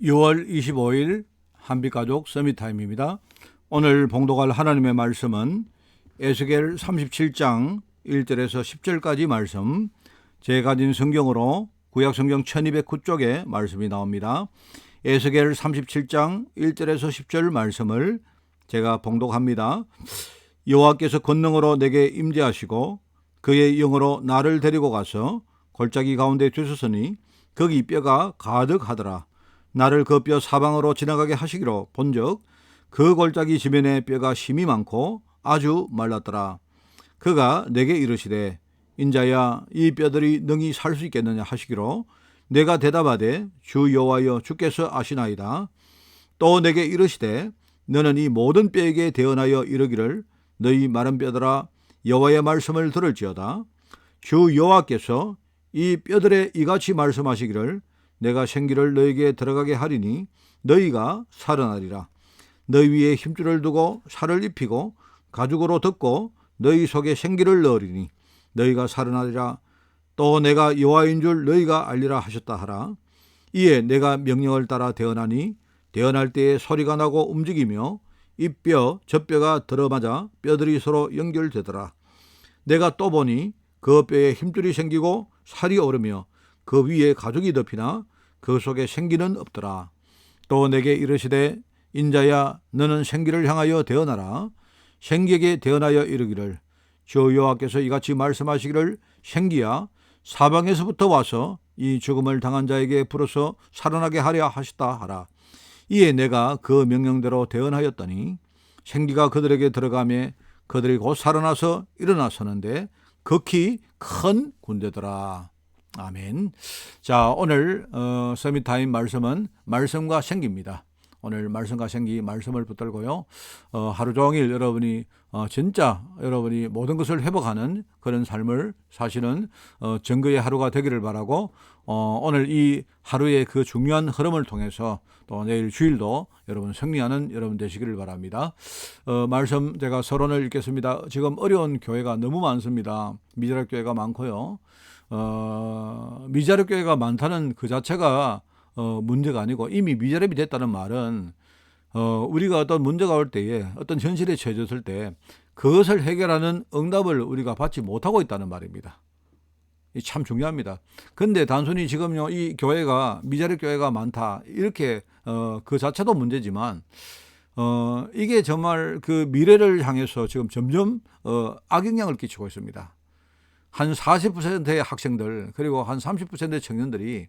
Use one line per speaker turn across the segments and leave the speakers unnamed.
6월 25일 한빛가족 서밋타임입니다. 오늘 봉독할 하나님의 말씀은 에스겔 37장 1절에서 10절까지 말씀, 제가 가진 성경으로 구약성경 1209쪽에 말씀이 나옵니다. 에스겔 37장 1절에서 10절 말씀을 제가 봉독합니다. 여호와께서 권능으로 내게 임재하시고 그의 영으로 나를 데리고 가서 골짜기 가운데 두셨으니 거기 뼈가 가득하더라. 나를 그 뼈 사방으로 지나가게 하시기로 본즉 그 골짜기 지면에 뼈가 심이 많고 아주 말랐더라. 그가 내게 이르시되 인자야 이 뼈들이 능히 살 수 있겠느냐 하시기로 내가 대답하되 주 여호와여 주께서 아시나이다. 또 내게 이르시되 너는 이 모든 뼈에게 대언하여 이르기를 너희 마른 뼈들아 여호와의 말씀을 들을지어다. 주 여호와께서 이 뼈들에 이같이 말씀하시기를 내가 생기를 너에게 들어가게 하리니 너희가 살아나리라. 너희 위에 힘줄을 두고 살을 입히고 가죽으로 덮고 너희 속에 생기를 넣으리니 너희가 살아나리라. 또 내가 여호와인 줄 너희가 알리라 하셨다 하라. 이에 내가 명령을 따라 대언하니 대언할 때에 소리가 나고 움직이며 이 뼈 저 뼈가 들어맞아 뼈들이 서로 연결되더라. 내가 또 보니 그 뼈에 힘줄이 생기고 살이 오르며 그 위에 가죽이 덮이나 그 속에 생기는 없더라. 또 내게 이르시되 인자야 너는 생기를 향하여 대언하라. 생기에게 대언하여 이르기를 주 여호와께서 이같이 말씀하시기를 생기야 사방에서부터 와서 이 죽음을 당한 자에게 불어서 살아나게 하려 하시다 하라. 이에 내가 그 명령대로 대언하였더니 생기가 그들에게 들어가매 그들이 곧 살아나서 일어나서는데 극히 큰 군대더라. 아멘. 자, 오늘 서밋타임 말씀은 말씀과 생기입니다. 오늘 말씀과 생기 말씀을 붙들고요. 하루 종일 여러분이 진짜 여러분이 모든 것을 회복하는 그런 삶을 사시는 증거의 하루가 되기를 바라고 오늘 이 하루의 그 중요한 흐름을 통해서 또 내일 주일도 여러분 승리하는 여러분 되시기를 바랍니다. 말씀 제가 서론을 읽겠습니다. 지금 어려운 교회가 너무 많습니다. 미자립 교회가 많고요. 미자립 교회가 많다는 그 자체가 문제가 아니고 이미 미자립이 됐다는 말은 우리가 어떤 문제가 올 때에 어떤 현실에 처해졌을 때 그것을 해결하는 응답을 우리가 받지 못하고 있다는 말입니다. 참 중요합니다. 근데 단순히 지금요 이 교회가 미자립 교회가 많다 이렇게 그 자체도 문제지만 이게 정말 그 미래를 향해서 지금 점점 악영향을 끼치고 있습니다. 한 40%의 학생들 그리고 한 30%의 청년들이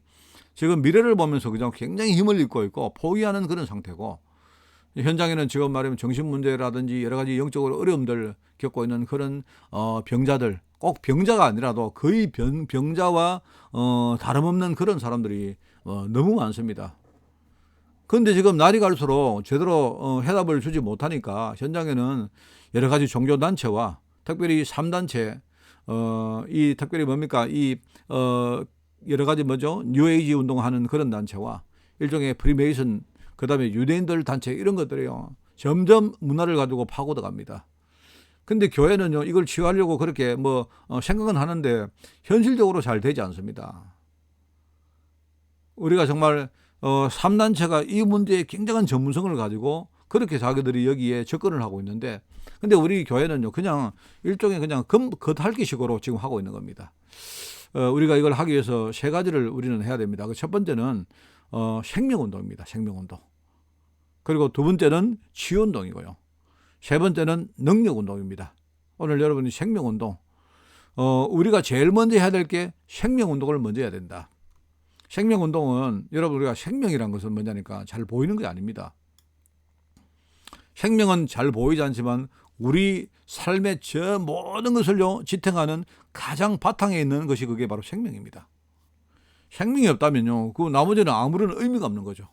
지금 미래를 보면서 그냥 굉장히 힘을 잃고 있고 포기하는 그런 상태고 현장에는 지금 말하면 정신 문제라든지 여러 가지 영적으로 어려움들 겪고 있는 그런 병자들 꼭 병자가 아니라도 거의 병자와 다름없는 그런 사람들이 너무 많습니다. 그런데 지금 날이 갈수록 제대로 해답을 주지 못하니까 현장에는 여러 가지 종교단체와 특별히 3단체 이 특별히 뭡니까 여러 가지 뉴에이지 운동하는 그런 단체와 일종의 프리메이슨 그다음에 유대인들 단체 이런 것들이요 점점 문화를 가지고 파고들 갑니다. 근데 교회는요 이걸 치유하려고 그렇게 생각은 하는데 현실적으로 잘 되지 않습니다. 우리가 정말 3단체가 이 문제에 굉장한 전문성을 가지고 그렇게 자기들이 여기에 접근을 하고 있는데 근데 우리 교회는요 그냥 일종의 그냥 겉핥기식으로 지금 하고 있는 겁니다. 우리가 이걸 하기 위해서 세 가지를 우리는 해야 됩니다. 첫 번째는 생명운동입니다. 생명운동. 그리고 두 번째는 치유운동이고요. 세 번째는 능력운동입니다. 오늘 여러분이 생명운동 우리가 제일 먼저 해야 될 게 생명운동을 먼저 해야 된다. 생명운동은 여러분 우리가 생명이란 것은 뭐냐니까 잘 보이는 게 아닙니다. 생명은 잘 보이지 않지만 우리 삶의 저 모든 것을요 지탱하는 가장 바탕에 있는 것이 그게 바로 생명입니다. 생명이 없다면요 그 나머지는 아무런 의미가 없는 거죠.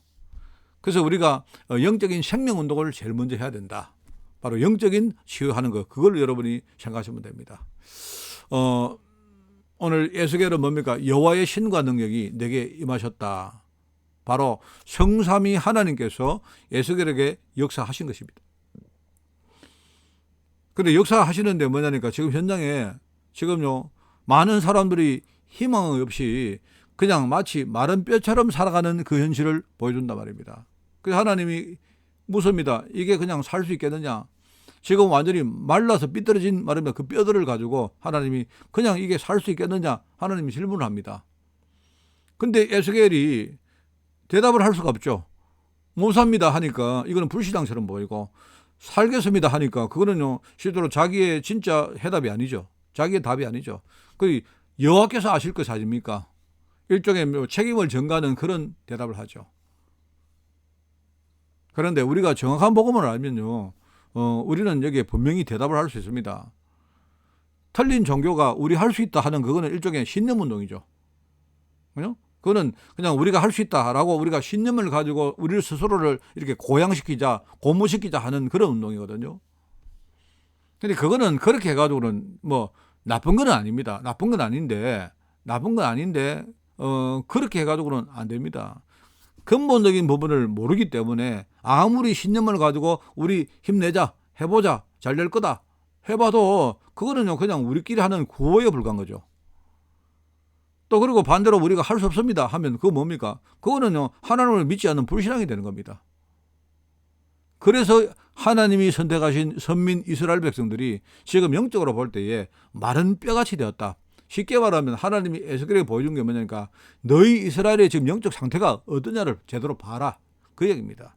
그래서 우리가 영적인 생명 운동을 제일 먼저 해야 된다. 바로 영적인 치유하는 것 그걸 여러분이 생각하시면 됩니다. 오늘 에스겔은 뭡니까? 여호와의 신과 능력이 내게 임하셨다. 바로 성삼위 하나님께서 에스겔에게 역사하신 것입니다. 근데 역사하시는데 뭐냐니까 지금 현장에 지금요 많은 사람들이 희망 없이 그냥 마치 마른 뼈처럼 살아가는 그 현실을 보여준단 말입니다. 그래서 하나님이 묻습니다. 이게 그냥 살 수 있겠느냐? 지금 완전히 말라서 삐뚤어진 말입니다. 그 뼈들을 가지고 하나님이 그냥 이게 살 수 있겠느냐? 하나님이 질문을 합니다. 근데 에스겔이 대답을 할 수가 없죠. 못 삽니다 하니까 이거는 불신앙처럼 보이고, 살겠습니다 하니까 그거는요 실제로 자기의 진짜 해답이 아니죠. 자기의 답이 아니죠. 그 여호와께서 아실 것 아닙니까? 일종의 책임을 전가하는 그런 대답을 하죠. 그런데 우리가 정확한 복음을 알면요, 우리는 여기에 분명히 대답을 할 수 있습니다. 틀린 종교가 우리 할 수 있다 하는 그거는 일종의 신념운동이죠. 그죠? 그거는 그냥 우리가 할 수 있다라고 우리가 신념을 가지고 우리 스스로를 이렇게 고양시키자, 고무시키자 하는 그런 운동이거든요. 근데 그거는 그렇게 해가지고는 뭐 나쁜 건 아닙니다. 나쁜 건 아닌데, 그렇게 해가지고는 안 됩니다. 근본적인 부분을 모르기 때문에 아무리 신념을 가지고 우리 힘내자, 해보자, 잘 될 거다 해봐도 그거는요 그냥 우리끼리 하는 구호에 불과한 거죠. 또 그리고 반대로 우리가 할 수 없습니다 하면 그거 뭡니까? 그거는요 하나님을 믿지 않는 불신앙이 되는 겁니다. 그래서 하나님이 선택하신 선민 이스라엘 백성들이 지금 영적으로 볼 때에 마른 뼈같이 되었다. 쉽게 말하면 하나님이 에스겔에게 보여준 게 뭐냐니까, 너희 이스라엘의 지금 영적 상태가 어떠냐를 제대로 봐라, 그 얘기입니다.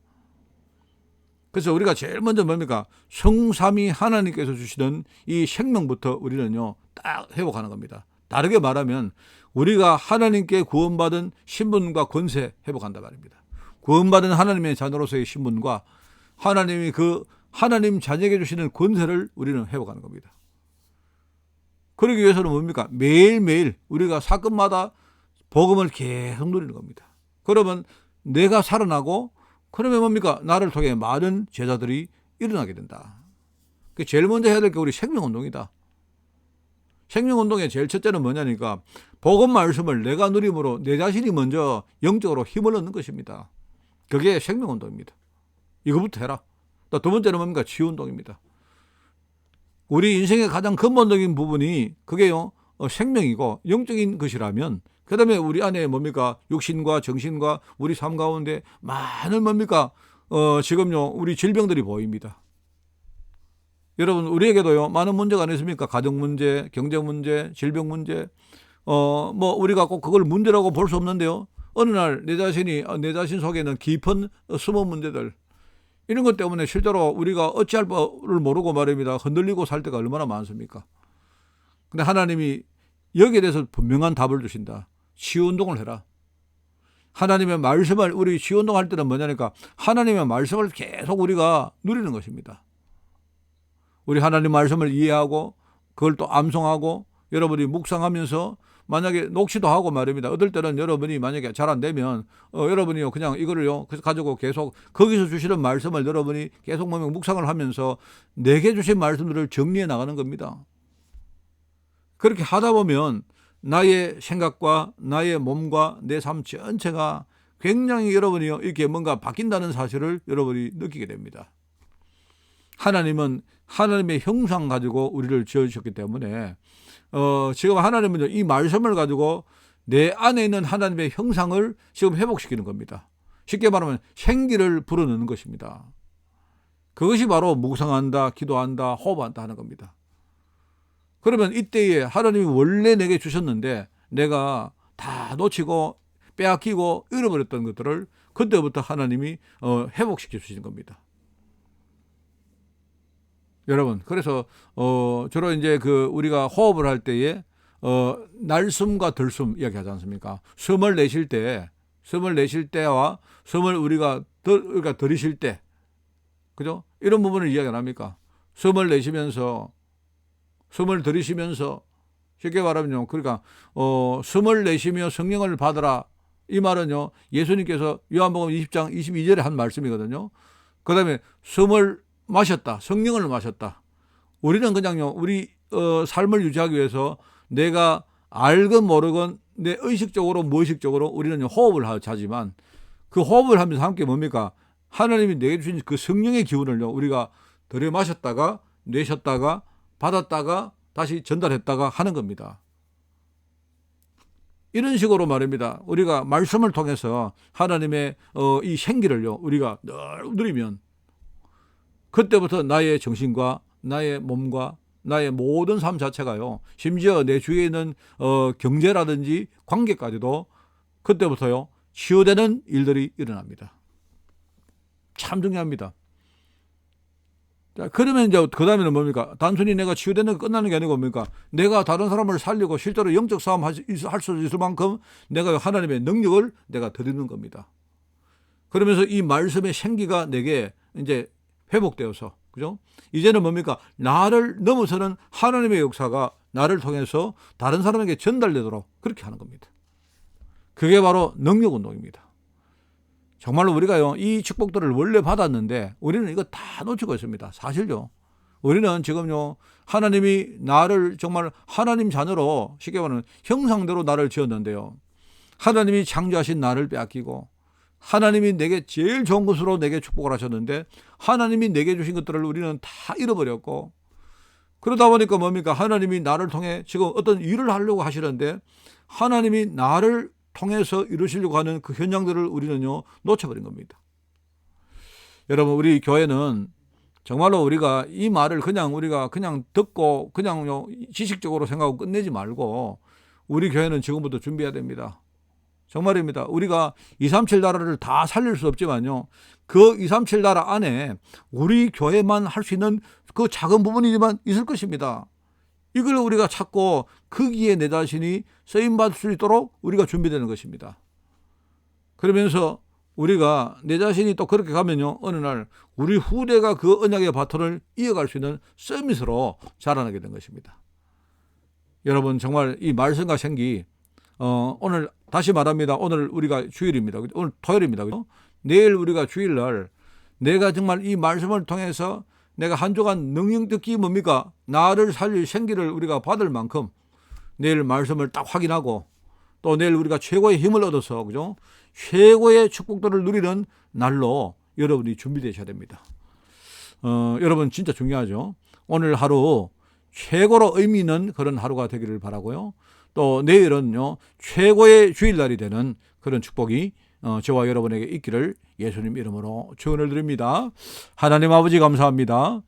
그래서 우리가 제일 먼저 뭡니까? 성삼위 하나님께서 주시던 이 생명부터 우리는요 딱 회복하는 겁니다. 다르게 말하면 우리가 하나님께 구원받은 신분과 권세 회복한다 말입니다. 구원받은 하나님의 자녀로서의 신분과 하나님이 그 하나님 자녀에게 주시는 권세를 우리는 회복하는 겁니다. 그러기 위해서는 뭡니까? 매일매일 우리가 사건마다 복음을 계속 누리는 겁니다. 그러면 내가 살아나고, 그러면 뭡니까? 나를 통해 많은 제자들이 일어나게 된다. 제일 먼저 해야 될 게 우리 생명운동이다. 생명운동의 제일 첫째는 뭐냐니까, 복음 말씀을 내가 누림으로 내 자신이 먼저 영적으로 힘을 얻는 것입니다. 그게 생명운동입니다. 이거부터 해라. 또 두 번째는 뭡니까? 치유운동입니다. 우리 인생의 가장 근본적인 부분이 그게요 생명이고 영적인 것이라면, 그 다음에 우리 안에 뭡니까? 육신과 정신과 우리 삶 가운데 많은 뭡니까? 지금요 우리 질병들이 보입니다. 여러분, 우리에게도요 많은 문제가 아니십니까? 가정 문제, 경제 문제, 질병 문제. 뭐 우리가 꼭 그걸 문제라고 볼 수 없는데요, 어느 날 내 자신 속에는 깊은 숨은 문제들, 이런 것 때문에 실제로 우리가 어찌할 바를 모르고 말입니다. 흔들리고 살 때가 얼마나 많습니까? 근데 하나님이 여기에 대해서 분명한 답을 주신다. 치유운동을 해라. 하나님의 말씀을, 우리 치유운동 할 때는 뭐냐니까, 하나님의 말씀을 계속 우리가 누리는 것입니다. 우리 하나님 말씀을 이해하고 그걸 또 암송하고 여러분이 묵상하면서 만약에 녹취도 하고 말입니다. 어떨 때는 여러분이 만약에 잘 안 되면 여러분이요 그냥 이거를요 가지고 계속 거기서 주시는 말씀을 여러분이 계속 묵상을 하면서 내게 주신 말씀들을 정리해 나가는 겁니다. 그렇게 하다 보면 나의 생각과 나의 몸과 내 삶 전체가 굉장히 여러분이요 이렇게 뭔가 바뀐다는 사실을 여러분이 느끼게 됩니다. 하나님은 하나님의 형상 가지고 우리를 지어주셨기 때문에 지금 하나님은 이 말씀을 가지고 내 안에 있는 하나님의 형상을 지금 회복시키는 겁니다. 쉽게 말하면 생기를 불어넣는 것입니다. 그것이 바로 묵상한다, 기도한다, 호흡한다 하는 겁니다. 그러면 이때에 하나님이 원래 내게 주셨는데 내가 다 놓치고 빼앗기고 잃어버렸던 것들을 그때부터 하나님이 회복시켜 주시는 겁니다. 여러분, 그래서 주로 이제 우리가 호흡을 할 때에 날숨과 들숨 이야기하지 않습니까? 숨을 내쉴 때와 숨을 우리가 들이쉴 때, 그죠? 이런 부분을 이야기 합니까? 숨을 내쉬면서, 숨을 들이쉬면서, 쉽게 말하면요, 그러니까 숨을 내쉬며 성령을 받으라, 이 말은요 예수님께서 요한복음 20장 22절에 한 말씀이거든요. 그 다음에 숨을 마셨다, 성령을 마셨다. 우리는 그냥요 우리 삶을 유지하기 위해서 내가 알건 모르건 내 의식적으로 무의식적으로 우리는 호흡을 하지만, 그 호흡을 하면서 함께 뭡니까? 하나님이 내게 주신 그 성령의 기운을요 우리가 들여 마셨다가 내셨다가 받았다가 다시 전달했다가 하는 겁니다. 이런 식으로 말입니다. 우리가 말씀을 통해서 하나님의 이 생기를요 우리가 늘 누리면 그때부터 나의 정신과 나의 몸과 나의 모든 삶 자체가요, 심지어 내 주위에 있는 경제라든지 관계까지도 그때부터요 치유되는 일들이 일어납니다. 참 중요합니다. 자, 그러면 이제 그 다음에는 뭡니까? 단순히 내가 치유되는 게 끝나는 게 아니고 뭡니까? 내가 다른 사람을 살리고 실제로 영적 싸움 할 수 있을 만큼 내가 하나님의 능력을 내가 드리는 겁니다. 그러면서 이 말씀의 생기가 내게 이제 회복되어서, 그죠? 이제는 뭡니까? 나를 넘어서는 하나님의 역사가 나를 통해서 다른 사람에게 전달되도록 그렇게 하는 겁니다. 그게 바로 능력 운동입니다. 정말로 우리가요, 이 축복들을 원래 받았는데 우리는 이거 다 놓치고 있습니다. 사실요. 우리는 지금요, 하나님이 나를 정말 하나님 자녀로, 쉽게 말하면 형상대로 나를 지었는데요, 하나님이 창조하신 나를 빼앗기고 하나님이 내게 제일 좋은 것으로 내게 축복을 하셨는데 하나님이 내게 주신 것들을 우리는 다 잃어버렸고, 그러다 보니까 뭡니까? 하나님이 나를 통해 지금 어떤 일을 하려고 하시는데 하나님이 나를 통해서 이루시려고 하는 그 현장들을 우리는요 놓쳐버린 겁니다. 여러분, 우리 교회는 정말로 우리가 이 말을 우리가 그냥 듣고 그냥 지식적으로 생각하고 끝내지 말고 우리 교회는 지금부터 준비해야 됩니다. 정말입니다. 우리가 237 나라를 다 살릴 수 없지만요, 그 237 나라 안에 우리 교회만 할 수 있는 그 작은 부분이지만 있을 것입니다. 이걸 우리가 찾고 거기에 내 자신이 쓰임받을 수 있도록 우리가 준비되는 것입니다. 그러면서 우리가 내 자신이 또 그렇게 가면요, 어느 날 우리 후대가 그 언약의 바톤을 이어갈 수 있는 서밋으로 자라나게 된 것입니다. 여러분, 정말 이 말씀과 생기, 오늘 다시 말합니다. 오늘 우리가 주일입니다. 오늘 토요일입니다. 내일 우리가 주일날 내가 정말 이 말씀을 통해서 내가 한 주간 능력듣기 뭡니까? 나를 살릴 생기를 우리가 받을 만큼 내일 말씀을 딱 확인하고 또 내일 우리가 최고의 힘을 얻어서, 그죠? 최고의 축복들을 누리는 날로 여러분이 준비되셔야 됩니다. 여러분, 진짜 중요하죠. 오늘 하루 최고로 의미 있는 그런 하루가 되기를 바라고요. 또 내일은요 최고의 주일날이 되는 그런 축복이 저와 여러분에게 있기를 예수님 이름으로 축원을 드립니다. 하나님 아버지, 감사합니다.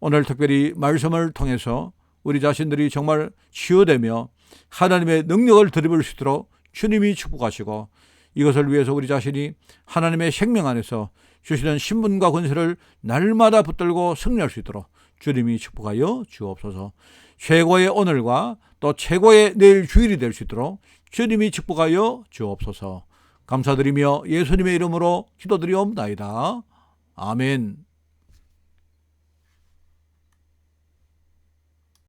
오늘 특별히 말씀을 통해서 우리 자신들이 정말 치유되며 하나님의 능력을 드리블 수 있도록 주님이 축복하시고, 이것을 위해서 우리 자신이 하나님의 생명 안에서 주시는 신분과 권세를 날마다 붙들고 승리할 수 있도록 주님이 축복하여 주옵소서. 최고의 오늘과 또 최고의 내일 주일이 될 수 있도록 주님이 축복하여 주옵소서. 감사드리며 예수님의 이름으로 기도드리옵나이다. 아멘.